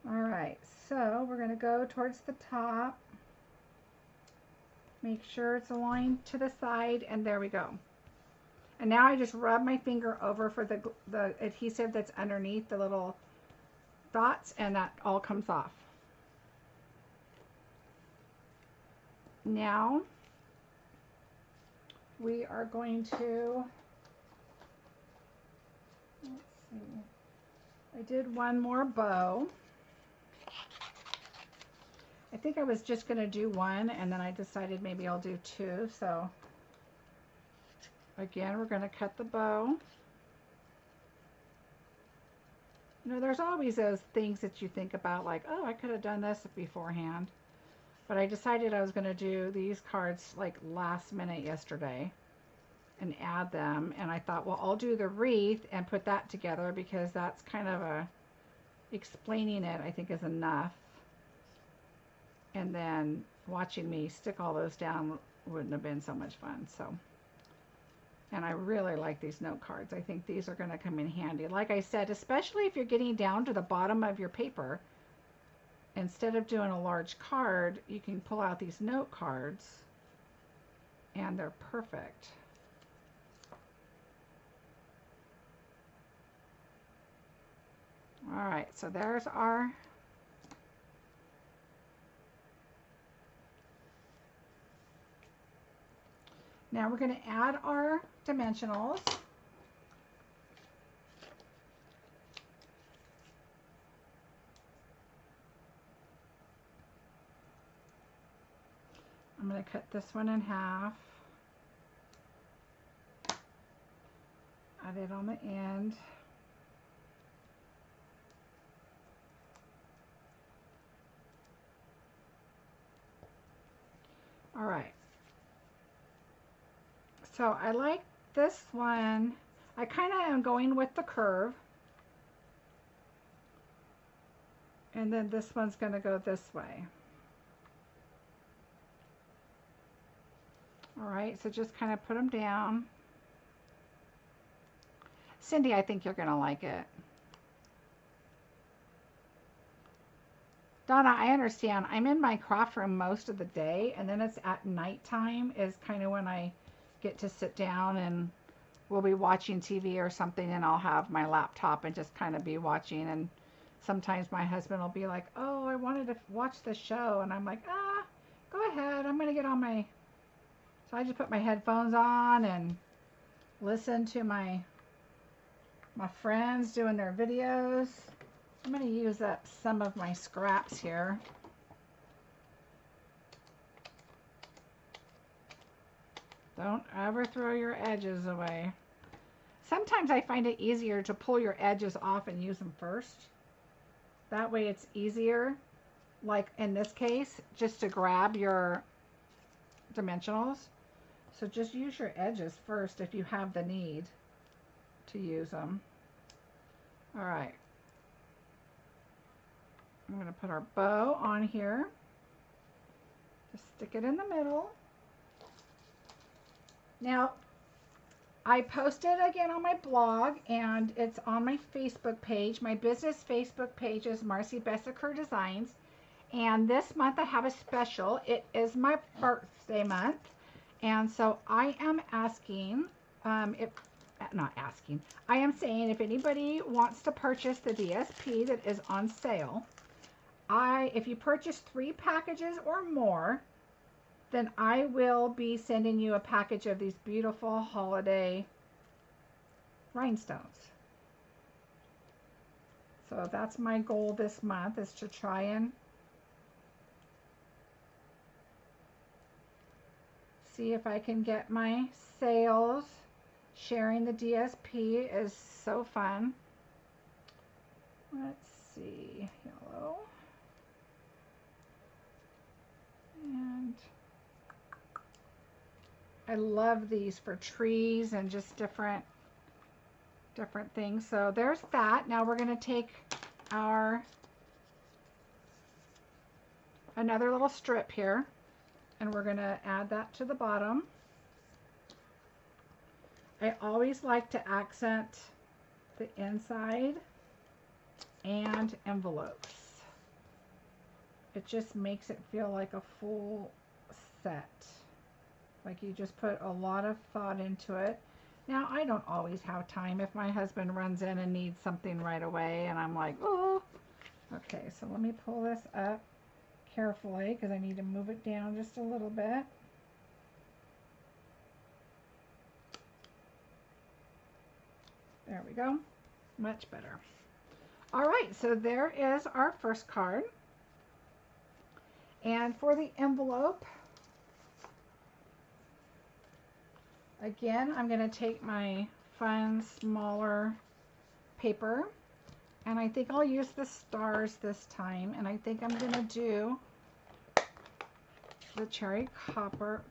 All right, so we're going to go towards the top. Make sure it's aligned to the side, and there we go. And now I just rub my finger over for the adhesive that's underneath the little dots, and that all comes off. Now we are going to, let's see, I did one more bow. I think I was just going to do one, and then I decided maybe I'll do two. So again, we're going to cut the bow. You know, there's always those things that you think about, like, oh, I could have done this beforehand. But I decided I was going to do these cards like last minute yesterday and add them. And I thought, well, I'll do the wreath and put that together because that's kind of a, explaining it, I think, is enough. And then watching me stick all those down wouldn't have been so much fun. So, and I really like these note cards. I think these are going to come in handy. Like I said, especially if you're getting down to the bottom of your paper, instead of doing a large card, you can pull out these note cards and they're perfect. All right, so there's our now we're going to add our dimensionals. I'm going to cut this one in half. Add it on the end. All right. So I like this one. I kind of am going with the curve. And then this one's going to go this way. All right, so just kind of put them down. Cindy, I think you're going to like it. Donna, I understand. I'm in my craft room most of the day, and then it's at nighttime is kind of when I get to sit down and we'll be watching TV or something, and I'll have my laptop and just kind of be watching. And sometimes my husband will be like, oh, I wanted to watch the show. And I'm like, go ahead. I'm going to get on my... So I just put my headphones on and listen to my friends doing their videos. I'm going to use up some of my scraps here. Don't ever throw your edges away. Sometimes I find it easier to pull your edges off and use them first. That way it's easier, like in this case, just to grab your dimensionals. So just use your edges first if you have the need to use them. All right. I'm going to put our bow on here. Just stick it in the middle. Now, I posted again on my blog, and it's on my Facebook page. My business Facebook page is Marcie Besecker Designs. And this month I have a special. It is my birthday month. And so I am asking, I am saying if anybody wants to purchase the DSP that is on sale, if you purchase 3 packages or more, then I will be sending you a package of these beautiful holiday rhinestones. So that's my goal this month, is to try and see if I can get my sales. Sharing the DSP is so fun. Let's see, yellow. And I love these for trees and just different things. So there's that. Now we're going to take another little strip here, and we're going to add that to the bottom. I always like to accent the inside and envelopes. It just makes it feel like a full set. Like you just put a lot of thought into it. Now, I don't always have time if my husband runs in and needs something right away, and I'm like, oh. Okay, so let me pull this up carefully because I need to move it down just a little bit. There we go. Much better. All right, so there is our first card. And for the envelope, again, I'm going to take my fun, smaller paper, and I think I'll use the stars this time, and I think I'm going to do the cherry cobbler.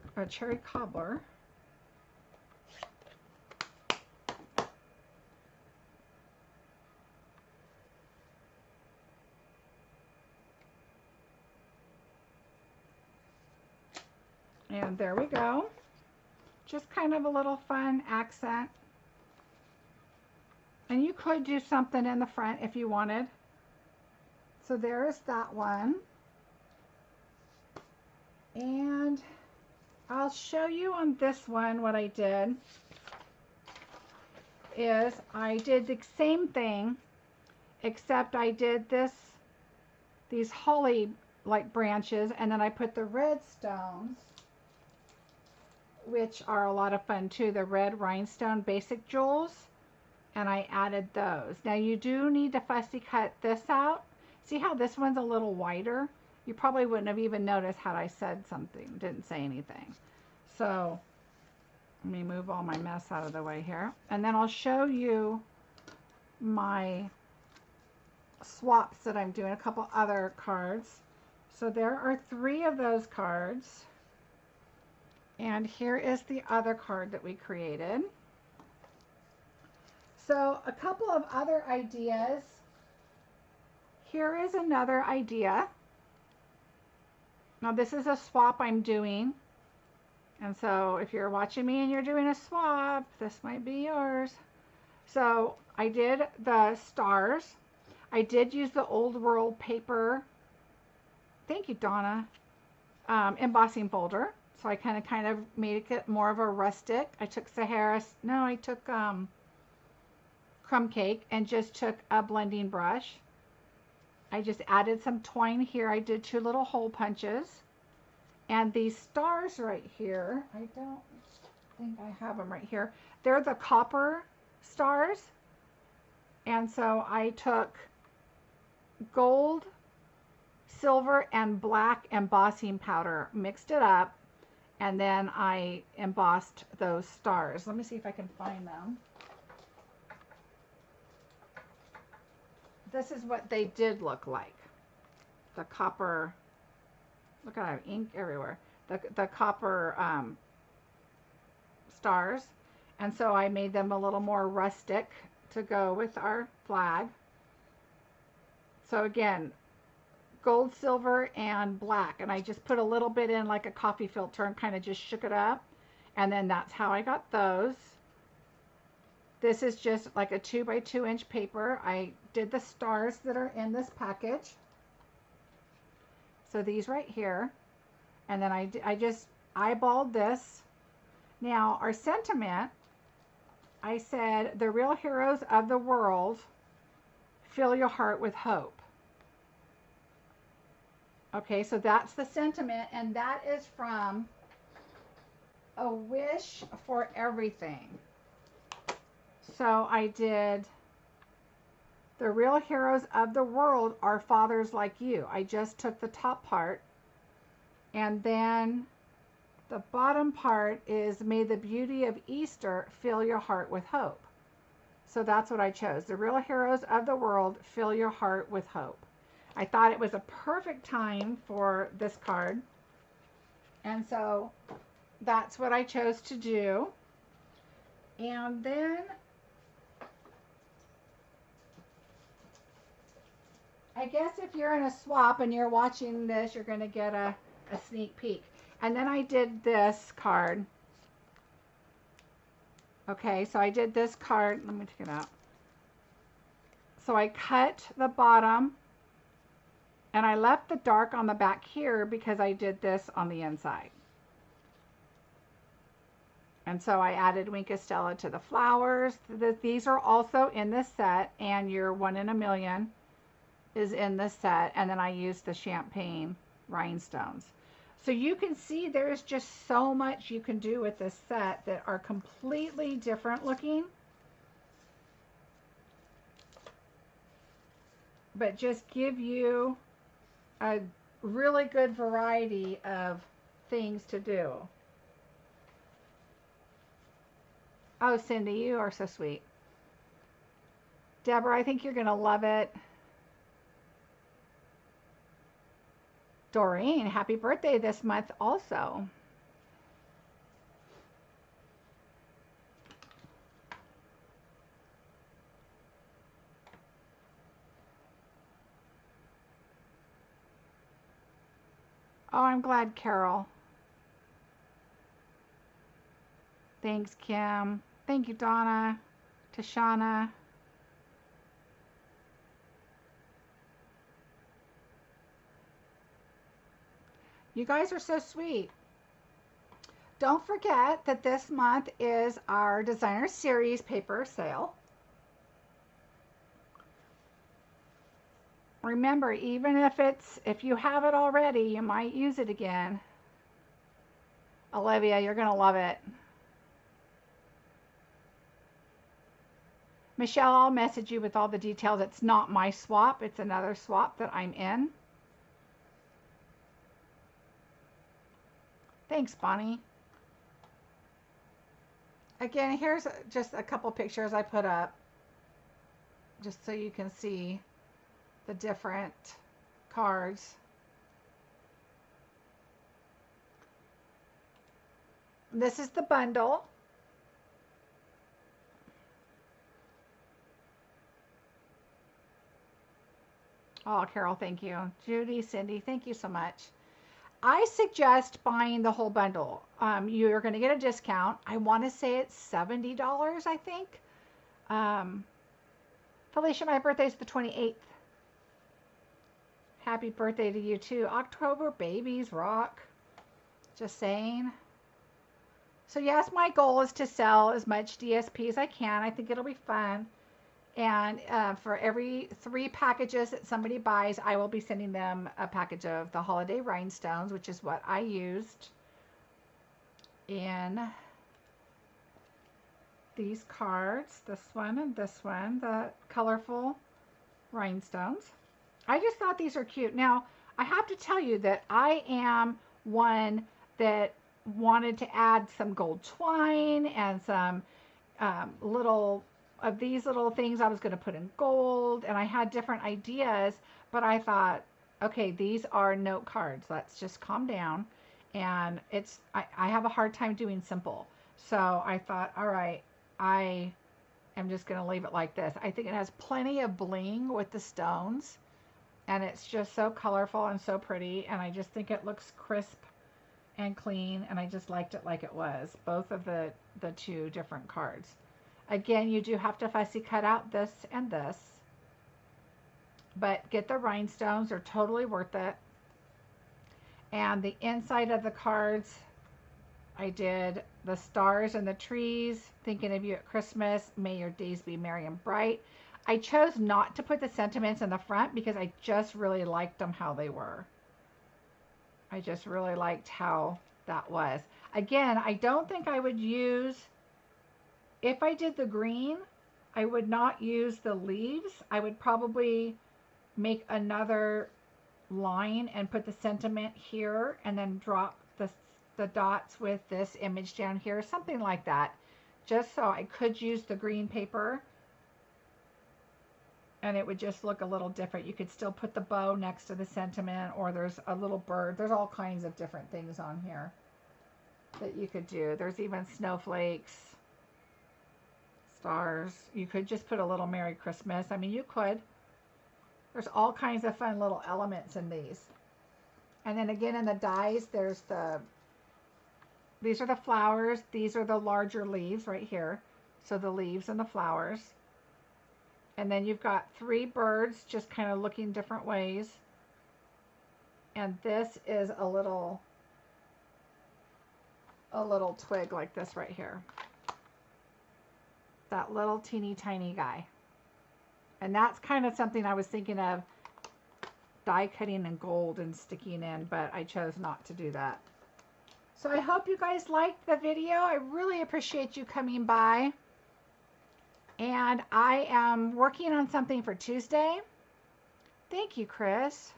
And there we go. Just kind of a little fun accent. And you could do something in the front if you wanted. So there is that one. And I'll show you on this one what I did. Is I did the same thing, except I did these holly like branches, and then I put the red stones, which are a lot of fun too, the red rhinestone basic jewels, and I added those. Now you do need to fussy cut this out. See how this one's a little wider? You probably wouldn't have even noticed had I said something, didn't say anything. So let me move all my mess out of the way here, and then I'll show you my swaps that I'm doing, a couple other cards. So there are 3 of those cards. And here is the other card that we created. So a couple of other ideas. Here is another idea. Now this is a swap I'm doing. And so if you're watching me and you're doing a swap, this might be yours. So I did the stars. I did use the Old World paper. Thank you, Donna. Embossing folder. So I kind of made it more of a rustic. I took crumb cake and just took a blending brush. I just added some twine here. I did 2 little hole punches. And these stars right here, I don't think I have them right here. They're the copper stars. And so I took gold, silver, and black embossing powder, mixed it up, and then I embossed those stars. Let me see if I can find them. This is what they did look like. The copper, look, I have ink everywhere. The copper stars. And so I made them a little more rustic to go with our flag. So again, gold, silver, and black. And I just put a little bit in like a coffee filter and kind of just shook it up. And then that's how I got those. This is just like a 2 by 2 inch paper. I did the stars that are in this package. So these right here. And then I just eyeballed this. Now our sentiment, I said, the real heroes of the world, fill your heart with hope. Okay, so that's the sentiment, and that is from A Wish for Everything. So I did, the real heroes of the world are fathers like you. I just took the top part, and then the bottom part is, may the beauty of Easter fill your heart with hope. So that's what I chose. The real heroes of the world, fill your heart with hope. I thought it was a perfect time for this card. And so that's what I chose to do. And then I guess if you're in a swap and you're watching this, you're going to get a sneak peek. And then I did this card. Okay, so I did this card. Let me take it out. So I cut the bottom and I left the dark on the back here because I did this on the inside. And so I added Wink of Stella to the flowers. These are also in this set, and your 1 in a Million is in this set. And then I used the champagne rhinestones. So you can see there's just so much you can do with this set that are completely different looking, but just give you a really good variety of things to do. Oh, Cindy, you are so sweet. Deborah, I think you're going to love it. Doreen, happy birthday this month also. Oh, I'm glad, Carol. Thanks, Kim. Thank you, Donna, Tashana. You guys are so sweet. Don't forget that this month is our Designer Series paper sale. Remember, even if you have it already, you might use it again. Olivia, you're going to love it. Michelle, I'll message you with all the details. It's not my swap. It's another swap that I'm in. Thanks, Bonnie. Again, here's just a couple pictures I put up just so you can see the different cards. This is the bundle. Oh, Carol, thank you. Judy, Cindy, thank you so much. I suggest buying the whole bundle. You're going to get a discount. I want to say it's $70, I think. Felicia, my birthday is the 28th. Happy birthday to you too. October babies rock. Just saying. So yes, my goal is to sell as much DSP as I can. I think it'll be fun. And for every 3 packages that somebody buys, I will be sending them a package of the holiday rhinestones, which is what I used in these cards. This one and this one, the colorful rhinestones. I just thought these are cute. Now, I have to tell you that I am one that wanted to add some gold twine and some little of these little things I was going to put in gold, and I had different ideas, but I thought, okay, these are note cards. Let's just calm down. And I have a hard time doing simple. So I thought, all right, I am just going to leave it like this. I think it has plenty of bling with the stones. And it's just so colorful and so pretty, and I just think it looks crisp and clean, and I just liked it like it was, both of the two different cards. Again, you do have to fussy cut out this and this, but get the rhinestones, they're totally worth it. And the inside of the cards, I did the stars and the trees, thinking of you at Christmas, may your days be merry and bright. I chose not to put the sentiments in the front because I just really liked them how they were. I just really liked how that was. Again, I don't think I would use, if I did the green, I would not use the leaves. I would probably make another line and put the sentiment here and then drop the dots with this image down here, something like that, just so I could use the green paper and it would just look a little different. You could still put the bow next to the sentiment, or there's a little bird. There's all kinds of different things on here that you could do. There's even snowflakes, stars. You could just put a little Merry Christmas. I mean, you could. There's all kinds of fun little elements in these. And then again in the dies, there's these are the flowers. These are the larger leaves right here. So the leaves and the flowers. And then you've got 3 birds just kind of looking different ways. And this is a little twig like this right here. That little teeny tiny guy. And that's kind of something I was thinking of die cutting in gold and sticking in, but I chose not to do that. So I hope you guys liked the video. I really appreciate you coming by. And I am working on something for Tuesday. Thank you, Chris.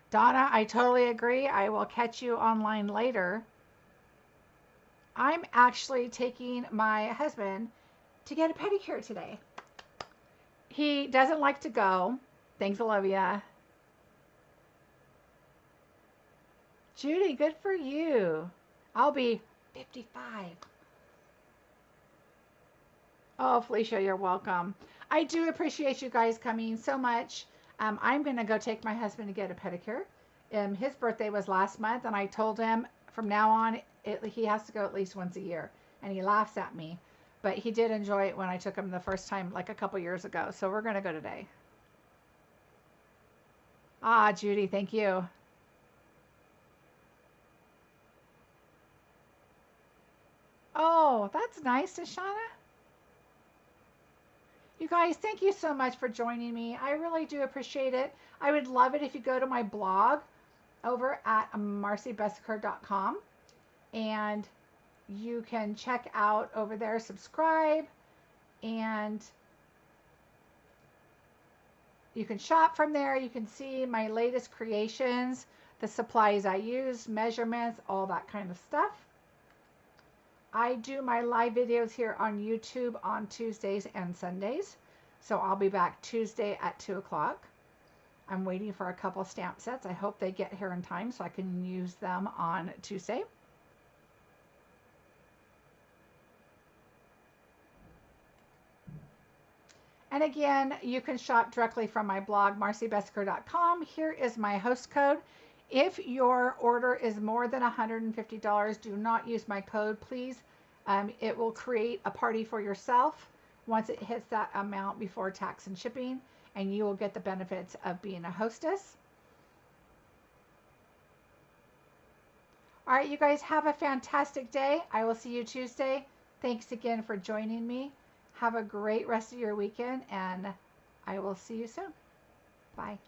Donna, I totally agree. I will catch you online later. I'm actually taking my husband to get a pedicure today. He doesn't like to go. Thanks, Olivia. Judy, good for you. I'll be 55. Oh, Felicia, you're welcome. I do appreciate you guys coming so much. I'm going to go take my husband to get a pedicure. His birthday was last month, and I told him from now on he has to go at least once a year. And he laughs at me. But he did enjoy it when I took him the first time, like a couple years ago. So we're going to go today. Ah, Judy, thank you. Oh, that's nice, Deshauna. You guys, thank you so much for joining me. I really do appreciate it. I would love it if you go to my blog over at marciebesecker.com and you can check out over there, subscribe, and you can shop from there. You can see my latest creations, the supplies I use, measurements, all that kind of stuff. I do my live videos here on YouTube on Tuesdays and Sundays. So I'll be back Tuesday at 2 o'clock. I'm waiting for a couple stamp sets. I hope they get here in time so I can use them on Tuesday. And again, you can shop directly from my blog, marciebesecker.com. Here is my host code. If your order is more than $150, do not use my code, please. It will create a party for yourself once it hits that amount before tax and shipping, and you will get the benefits of being a hostess. All right, you guys have a fantastic day. I will see you Tuesday. Thanks again for joining me. Have a great rest of your weekend, and I will see you soon. Bye.